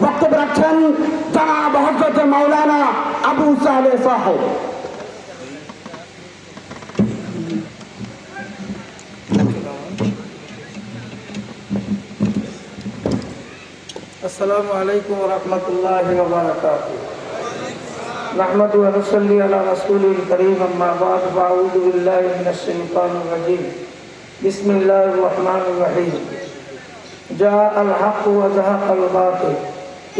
বক্তব্য রাখছেন জনাব হযরত মাওলানা আবু সালেহ সাহেব। আসসালামু আলাইকুম ওয়া রাহমাতুল্লাহি ওয়া বারাকাতুহু। নাহমাদু ওয়া নুসাল্লি আলা রাসূলিল কারীম, আম্মা বা'দ, ফাআউযু বিল্লাহি মিনাশ শাইতানির রাজীম। বিসমিল্লাহির রহমানির রহিম। জাআল হাক্কু ওয়া যাহাকাল বাতিল,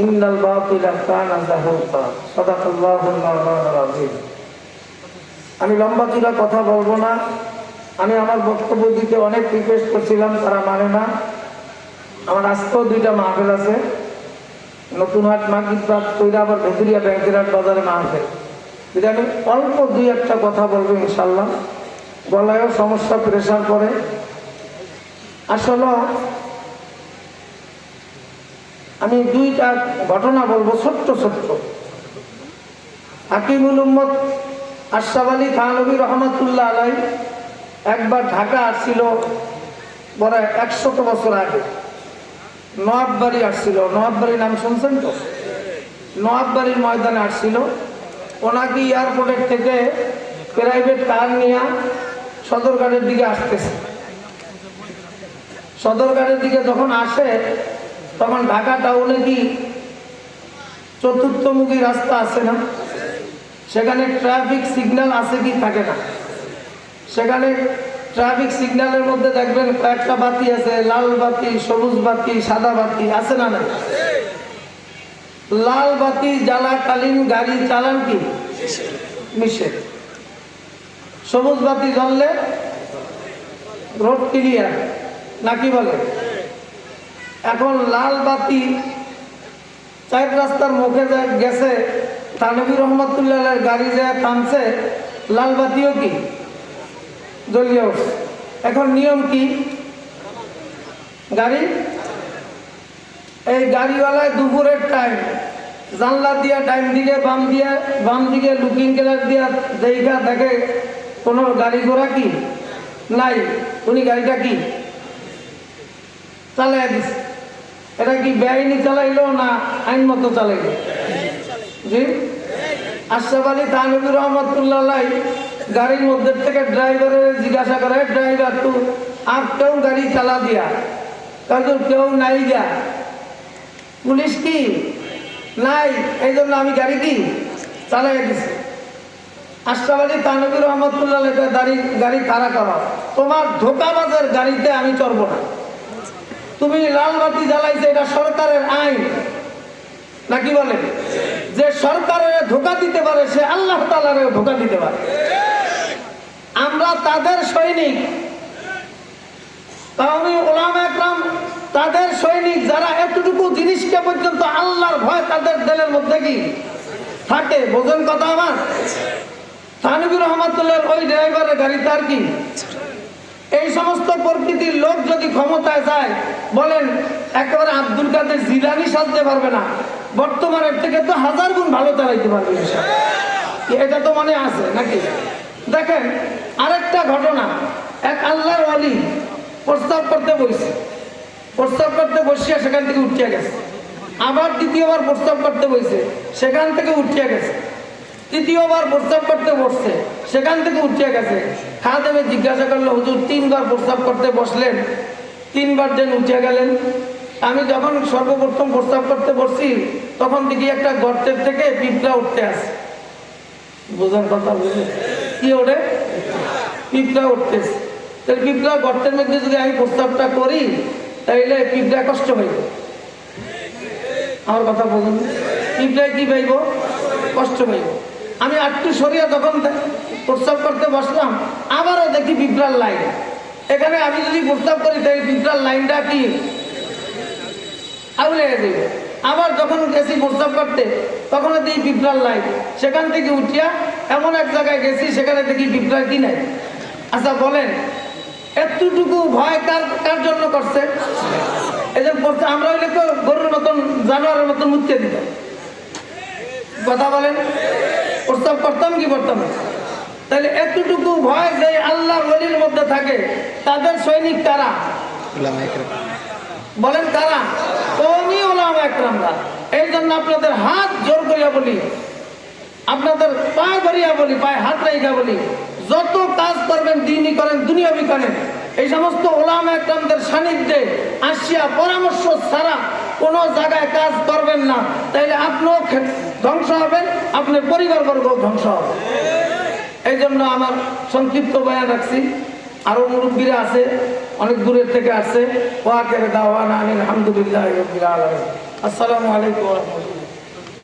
ইন্নাল বাতিলা কানা যাহুকা। সাদাকাল্লাহুল মাওলানাল আযীম। আমি লম্বা চূড়া কথা বলবো না। আমি আমার বক্তব্য দিতে অনেক রিকোয়েস্ট করছিলাম, তারা মানে না। আমার আজকেও দুইটা মাহফিল আছে, নতুন হাট মাগরিব বাদ কইরা আবার ভেতুরিয়া ব্যাংকের হাট বাজারে মাহফিল। যদি আমি অল্প দুই একটা কথা বলবো ইনশাল্লাহ। গলায়ও সমস্যা, প্রেশার পড়ে। আসলে আমি দুইটা ঘটনা বলবো, ছোট্ট ছোট্ট। হাকিমুল উম্মত আশরাফ আলী থানভী রহমাতুল্লাহ আলাইহি একবার ঢাকা আসছিল, বড় 100 বছর আগে। নওয়াববাড়ি আসছিল। নওয়াববাড়ির নাম শুনছেন তো? নওয়াববাড়ির ময়দানে আসছিল। ওনাকে এয়ারপোর্টের থেকে প্রাইভেট কার নিয়ে সদরঘাটের দিকে আসতেছে। সদরঘাটের দিকে যখন আসে, তখন ঢাকা টাউনে কি চতুর্থমুখী রাস্তা আছে না? সেখানে ট্রাফিক সিগন্যাল আছে কি থাকে না? সেখানে ট্রাফিক সিগন্যালের মধ্যে দেখবেন কয়েকটা বাতি আছে, লাল বাতি, সবুজ বাতি, সাদা বাতি আছে না? না, লাল বাতি জ্বালাকালীন গাড়ি চালান কি নিষেধ। সবুজ বাতি জ্বললে রোড ক্লিয়ার নাকি বলে? এখন লাল বাতি চার রাস্তার মুখে গেছে, থানভী রহমাতুল্লাহ গাড়ি যায় থামছে, লাল বাতিও কি জ্বলিয়ে উঠছে। এখন নিয়ম কি? এই গাড়িওয়ালায় দুপুরের টাইম জানলা দিয়া টাইম দিকে বাম দিকে লুকিং গ্লাস দিয়া দেখা দেখে কোনো গাড়ি ঘোড়া কি নাই, উনি গাড়িটা কি চালাই দিচ্ছে। এটা কি বেআইনি চালাইলো না আইন মতো চালাইলো? জি, আশরাফ আলী থানভী রহমাতুল্লাহ আলাইহি গাড়ির মধ্যে থেকে ড্রাইভারের জিজ্ঞাসা করে, ড্রাইভার তু आप क्यों गाड़ी चला दिया? कहते क्यों नहीं गया? पुलिस की নাই, এই জন্য আমি গাড়ি কি চালাই দিছি। আশরাফ আলী থানভী রহমাতুল্লাহ গাড়ি খাড়া করা, তোমার ধোকাবাজের গাড়িতে আমি চড়বো না। তুমি লাল বাতি জ্বালাইছে, এটা সরকারের আইন নাকি বলে? যে সরকারের ধোকা দিতে পারে সে আল্লাহ তাআলারও ধোকা দিতে পারে। আমরা তাদের সৈনিক, কাওমি উলামা একরাম তাদের সৈনিক, যারা এতটুকু জিনিসকে পর্যন্ত আল্লাহর ভয় তাদের দিলের মধ্যে কি থাকে। বোঝেন কথা আমার? থানভী রহমাতুল্লাহ ওই ড্রাইভারের গাড়ি তার কি? এই সমস্ত প্রকৃতির লোক যদি ক্ষমতায় যায়, বলেন একেবারে আব্দুল কাদের জিলানী সাজতে পারবে না, বর্তমানের থেকে তো 1000 গুণ ভালো চালাইতে পারবে। এটা তো মনে আছে নাকি? দেখেন আরেকটা ঘটনা, এক আল্লাহর ওলি প্রস্তাব করতে বসিয়া সেখান থেকে উঠিয়া গেছে। আবার দ্বিতীয়বার প্রস্তাব করতে বসে, সেখান থেকে উঠিয়া গেছে। তৃতীয়বার প্রস্তাব করতে বসছে, সেখান থেকে উঠিয়া গেছে। খাদেমে জিজ্ঞাসা করলো, হুজুর 3 বার প্রস্তাব করতে বসলেন, 3 বার যেন উঠিয়া গেলেন? আমি যখন সর্বপ্রথম প্রস্তাব করতে বসছি, তখন দেখি একটা গর্তের থেকে পিঁপড়া উঠতে আসে। বোঝার কথা বুঝে কি ওঠে? পিঁপড়া উঠতেছে। তাহলে পিঁপড়া গর্তের মধ্যে যদি আমি প্রস্তাবটা করি, তাইলে পিঁপড়া কষ্ট পাইব। আমার কথা বলুন, পিঁপড়ায় কি পাইব? কষ্ট পাইব। আমি একটু সরিয়া যখন প্রস্তাব করতে বসলাম, আবারও দেখি পিঁপড়ার লাইন। এখানে আমি যদি প্রস্তাব করি, তাই পিঁপড়ার লাইনটা কি আউলে দেবে। আবার যখন গেছি প্রস্তাব করতে, তখন দেখি পিঁপড়ার লাইন। সেখান থেকে উঠিয়া এমন এক জায়গায় গেছি, সেখানে দেখি পিঁপড়ার কি নাই। আচ্ছা বলেন, এতটুকু ভয় কার জন্য করছে? এই যে আমরা হইলে তো গরুর মতন, জানোয়ারের মতন মুচকে দিতাম। কথা বলেন, প্রস্তাব করতাম কি করতাম? তাহলে এতটুকু ভয় যে আল্লাহর ওলির মধ্যে থাকে, তাদের সৈনিক কারা? বলেন কারা? কওমি ওলামা একরামরা। এই জন্য আপনাদের হাত জোর করিয়া বলি, আপনাদের পা ধরিয়া বলি, পায়ে হাত রাইখা বলি, যত কাজ করবেন দিনই করেন দুনিয়াবি করেন, এই সমস্ত ওলামা একরামদের সান্নিধ্যে আসিয়া পরামর্শ ছাড়া কোনো জায়গায় কাজ করবেন না, তাইলে আপনিও ধ্বংস হবেন, আপনার পরিবারবর্গ ধ্বংস হবে। এই জন্য আমার সংক্ষিপ্ত বয়ান রাখছি। আরো মুরব্বীরা আছে, অনেক দূরের থেকে আসছে। ওয়াকের দাওয়ানা আলহামদুলিল্লাহ রাব্বিল আলামিন। আসসালামু আলাইকুম ওয়া রাহমাতুল্লাহ।